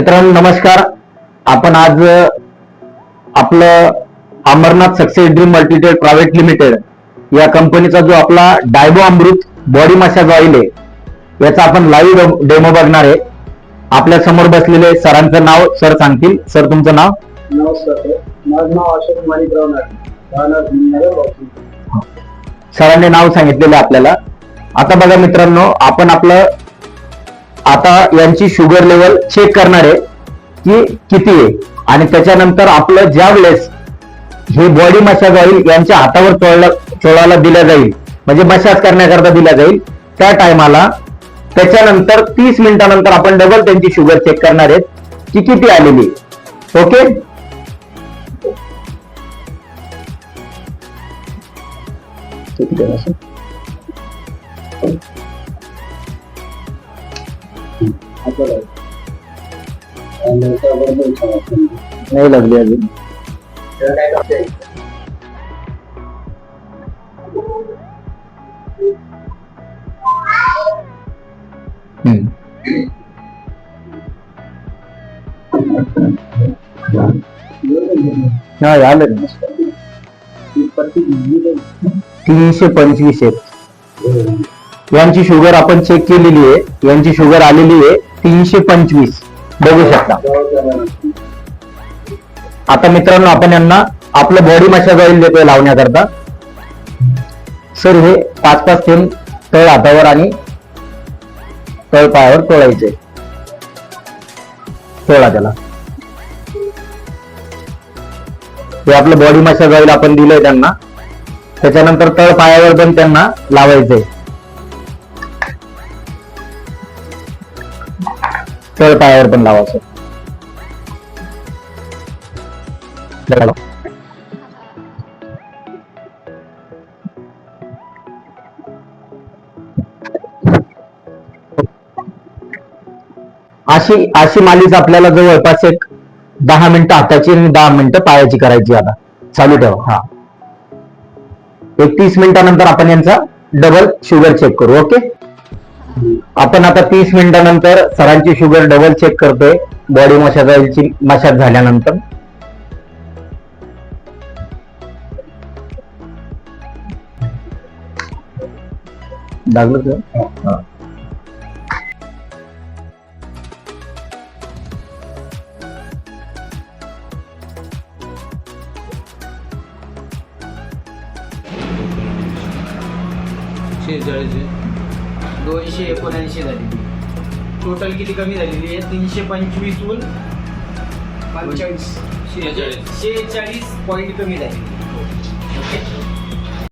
मित्रांनो नमस्कार. आपण आज आपलं अमरनाथ सक्सेस ड्रीम मल्टीटेड प्रायव्हेट लिमिटेड या कंपनीचा जो आपला डायबो अमृत बॉडी मसाज ऑइल आहे याचा आपण लाईव्ह डेमो बघणार आहे. आपल्या समोर बसलेले सरांचं नाव सर सांगतील. सर तुमचं नाव? नमस्कार, माझं नाव अशोक माणिकराव नाटे. सरांनी नाव सांगितलेलं आपल्याला. आता बघा मित्रांनो, आपण आपलं आता यांची शुगर लेवल चेक करणार आहे की किती आहे, आणि त्याच्यानंतर आपलं ज्या वेळेस हे बॉडी मसाज ऑइल यांच्या हातावर चोळायला दिल्या जाईल, म्हणजे मसाज करण्याकरता दिल्या जाईल, त्या टायमाला त्याच्यानंतर 30 मिनिटानंतर आपण डबल त्यांची शुगर चेक करणार आहेत की किती आलेली. ओके. नाही लागली अजून. हा झालं 325 आहे. यांची शुगर आपण चेक केलेली आहे. यांची शुगर आलेली आहे 325. बघू शकता. आता मित्रांनो आपण यांना आपलं बॉडी मसाज ऑइल देतोय लावण्याकरता. सर हे 5-5 थेंब तळ हातावर आणि तळ पायावर तोळायचे. तोळा त्याला. हे आपलं बॉडी मसाज ऑइल आपण दिलंय त्यांना. त्याच्यानंतर तळ पायावर पण त्यांना लावायचंय. तळ पायावर पण लावायचं. अशी मालिश आपल्याला जवळपास एक 10 मिनिटं हाताची आणि 10 मिनिटं पायाची करायची. आता चालू ठेवा. हा, एक 30 मिनिटानंतर आपण यांचा डबल शुगर चेक करू. ओके. आपण आता 30 मिनिटानंतर सरांची शुगर डबल चेक करतोय बॉडी मसाज ऑइलची मसाज झाल्यानंतर. लागलं का? शेहेचाळीस 279 झाली. टोटल किती कमी झालेली आहे? 325 वरून 46 पॉईंट कमी झाली. ओके.